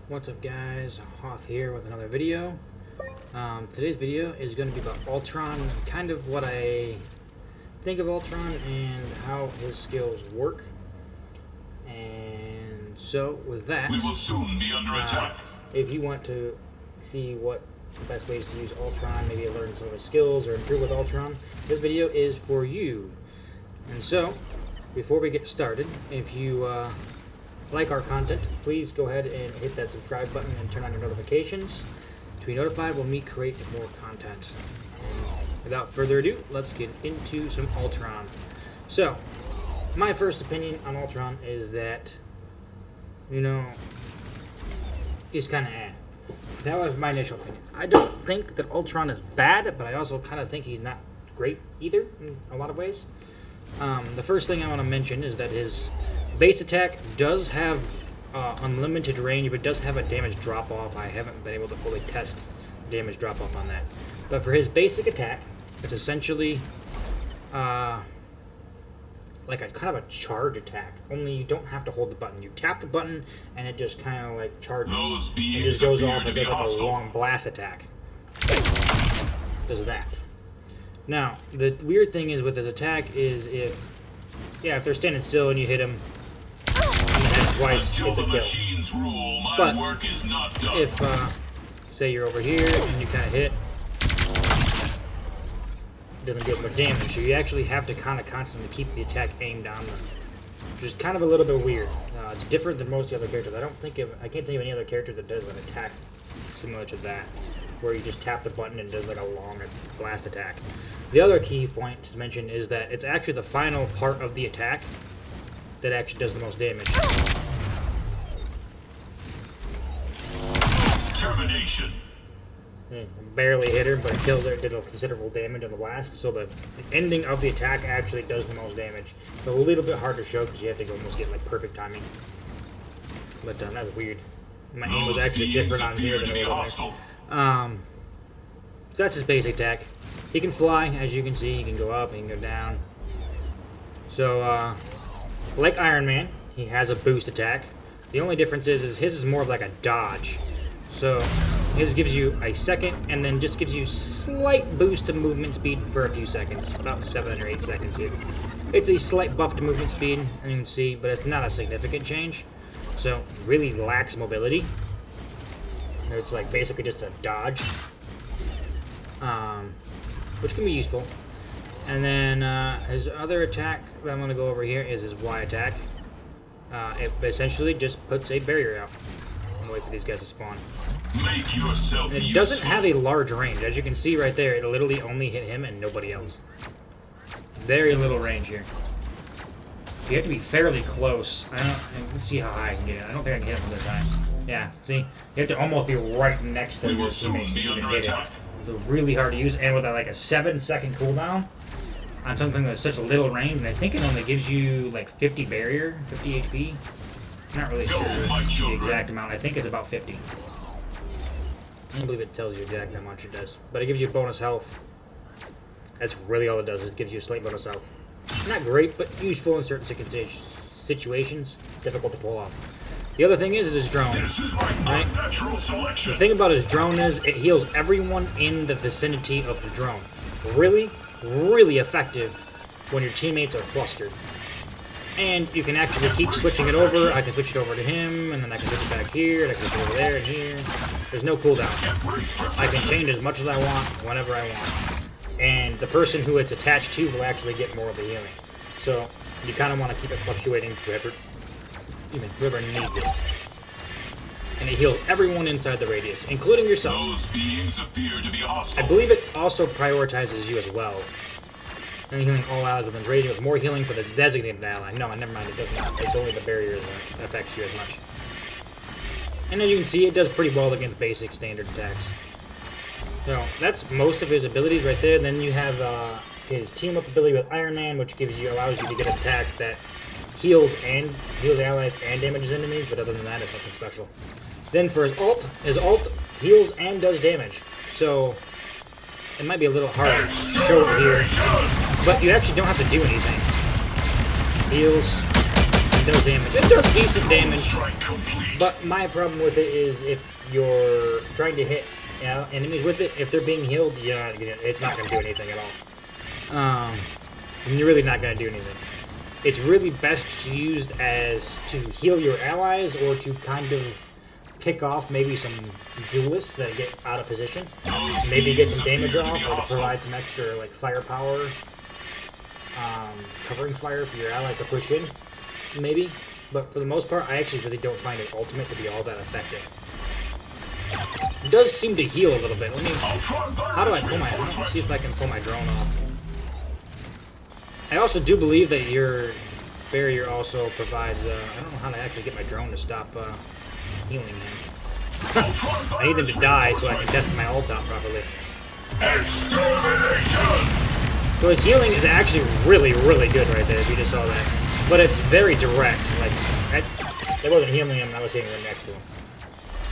What's up, guys? Hoth here with another video. Today's video is going to be about Ultron, kind of what I think of Ultron and how his skills work. And so, with that, we will soon be under attack. If you want to see what the best ways to use Ultron, maybe learn some of his skills or improve with Ultron, this video is for you. And so, before we get started, if you like our content, please go ahead and hit that subscribe button and turn on your notifications to be notified when we create more content. And without further ado, let's get into some Ultron. So, my first opinion on Ultron is that, he's kind of That was my initial opinion. I don't think that Ultron is bad, but I also kind of think he's not great either in a lot of ways. The first thing I want to mention is that his base attack does have unlimited range, but does have a damage drop-off. I haven't been able to fully test damage drop-off on that. But for his basic attack, it's essentially like a kind of a charge attack. Only you don't have to hold the button. You tap the button, and it just kind of like charges. It just goes off and does like a long blast attack. Does that. Now, the weird thing is with his attack is if they're standing still and you hit them, twice, it's a kill. But if, say you're over here and you kind of hit, it doesn't do much damage. So you actually have to kind of constantly keep the attack aimed on them, which is kind of a little bit weird. It's different than most of the other characters. I can't think of any other character that does an attack similar to that, where you just tap the button and does like a long blast attack. The other key point to mention is that it's actually the final part of the attack that actually does the most damage. Termination. Barely hit her, but it killed her, did a considerable damage on the blast. So the ending of the attack actually does the most damage. So a little bit hard to show because you have to almost get like perfect timing. But that's weird. My aim was actually different on here than it was on there. So that's his basic attack. He can fly, as you can see. He can go up, he can go down. So, like Iron Man, he has a boost attack. The only difference is his is more of like a dodge. So, his gives you a second, and then just gives you slight boost to movement speed for a few seconds. About 7 or 8 seconds here. It's a slight buff to movement speed, as you can see, but it's not a significant change. So, really lacks mobility. It's like basically just a dodge. Which can be useful. And then his other attack that I'm going to go over here is his Y attack. It essentially just puts a barrier out. I'm waiting for these guys to spawn. Make yourself it doesn't have a large range. As you can see right there, it literally only hit him and nobody else. Very little range here. You have to be fairly close. Let's see how high I can get it. I don't think I can hit him this high. Yeah, see? You have to almost be right next to your teammates to even hit it. So really hard to use, and with like a 7-second cooldown on something that's such a little range, and I think it only gives you like 50 barrier, 50 HP. I'm not really sure the exact amount. I think it's about 50. I don't believe it tells you exactly how much it does, but it gives you bonus health. That's really all it does. It gives you a slight bonus health. Not great, but useful in certain situations. Difficult to pull off. The other thing is his drone. Right? The thing about his drone is it heals everyone in the vicinity of the drone. Really, really effective when your teammates are clustered. And you can actually keep switching it over. I can switch it over to him, and then I can switch it back here, and I can switch it over there and here. There's no cooldown. I can change as much as I want, whenever I want. And the person who it's attached to will actually get more of the healing. So you kind of want to keep it fluctuating whoever needs it. And it heals everyone inside the radius, including yourself. Those beings appear to be hostile. I believe it also prioritizes you as well. And healing all allies within radius with more healing for the designated ally. No, never mind, it does not. It's only the barrier that affects you as much. And as you can see, it does pretty well against basic standard attacks. So that's most of his abilities right there. Then you have his team up ability with Iron Man, which allows you to get an attack that heals allies and damages enemies, but other than that, it's nothing special. Then for his ult heals and does damage. So it might be a little hard to show it here, but you actually don't have to do anything. Heals, does damage. It does decent damage, Strike complete. but my problem with it is if you're trying to hit enemies with it, if they're being healed, it's not going to do anything at all. And you're really not going to do anything. It's really best used as to heal your allies or to kind of pick off maybe some duelists that get out of position. Maybe get some damage off or to provide some extra like firepower, covering fire for your ally to push in, maybe. But for the most part, I actually really don't find it ultimate to be all that effective. It does seem to heal a little bit. Let me. How do I pull my? Let's see if I can pull my drone off. I also do believe that your barrier also provides. I don't know how to actually get my drone to stop healing him. I need him to die so I can test my ult out properly. So his healing is actually really, really good right there. If you just saw that, but it's very direct. Like that wasn't healing him. I was hitting right next to him.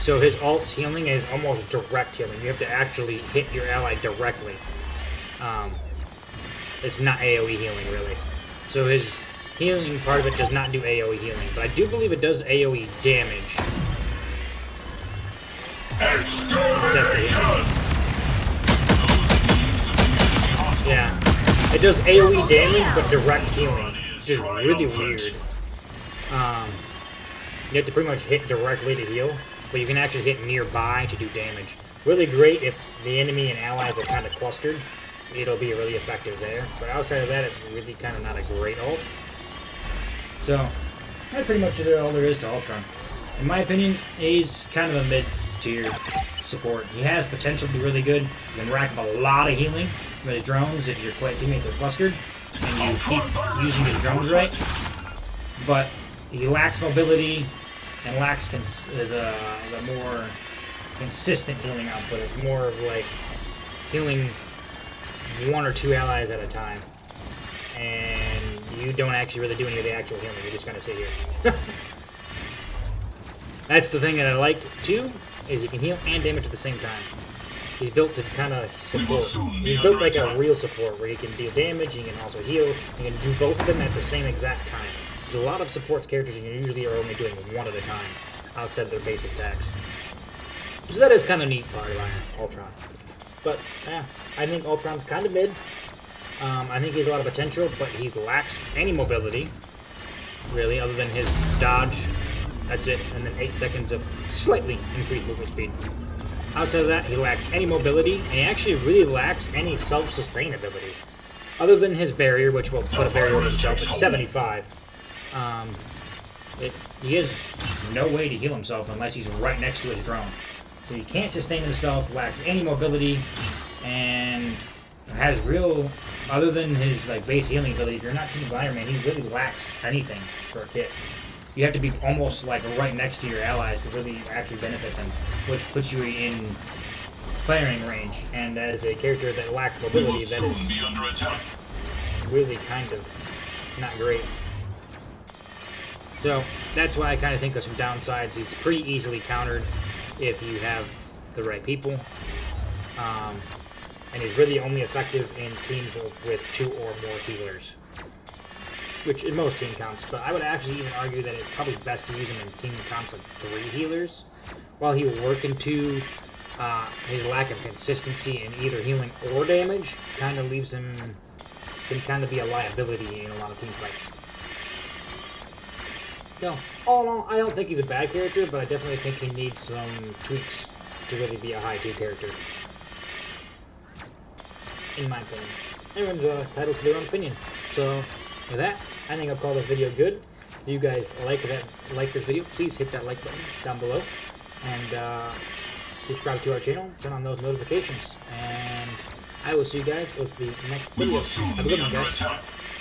So his ult's healing is almost direct healing. You have to actually hit your ally directly. It's not AoE healing, really. So his healing part of it does not do AoE healing, but I do believe it does AoE damage. Yeah. It does AoE damage, but direct healing, which is really weird. You have to pretty much hit directly to heal, but you can actually hit nearby to do damage. Really great if the enemy and allies are kind of clustered. It'll be really effective there. But outside of that, it's really kind of not a great ult. So, that's pretty much all there is to Ultron. In my opinion, he's kind of a mid-tier support. He has potential to be really good. You can rack up a lot of healing with his drones if your teammates are clustered and you keep using his drones right. But he lacks mobility and lacks the more consistent healing output. It's more of like healing one or two allies at a time, and you don't actually really do any of the actual healing. You just kind of sit here. That's the thing that I like too, is you can heal and damage at the same time. He's built to kind of support. He's built like a real support where you can deal damage, you can also heal, you can do both of them at the same exact time. There's a lot of supports characters you usually are only doing one at a time outside of their basic attacks. So that is kind of neat part about Ultron. But yeah, I think Ultron's kind of mid. I think he has a lot of potential, but he lacks any mobility, really, other than his dodge. That's it, and then 8 seconds of slightly increased movement speed. Outside of that, he lacks any mobility, and he actually really lacks any self-sustainability. Other than his barrier, which will put a barrier on himself at 75. He has no way to heal himself unless he's right next to his drone. So he can't sustain himself, lacks any mobility, and has real, other than his like base healing ability, if you're not Team Iron Man, he really lacks anything for a kit. You have to be almost like right next to your allies to really actually benefit them, which puts you in firing range. And as a character that lacks mobility, that is really kind of not great. So that's why I kind of think there's some downsides. He's pretty easily countered if you have the right people. And he's really only effective in teams with 2 or more healers, which in most team counts. But I would actually even argue that it's probably best to use him in team counts of 3 healers. While he will work into his lack of consistency in either healing or damage, kind of leaves him, can kind of be a liability in a lot of team fights. So, all in all, I don't think he's a bad character, but I definitely think he needs some tweaks to really be a high tier character. In my opinion. Everyone's entitled to their own opinion. So, with that, I think I'll call this video good. If you guys like this video, please hit that like button down below. And subscribe to our channel, turn on those notifications. And I will see you guys with the next video. Have a good one, guys.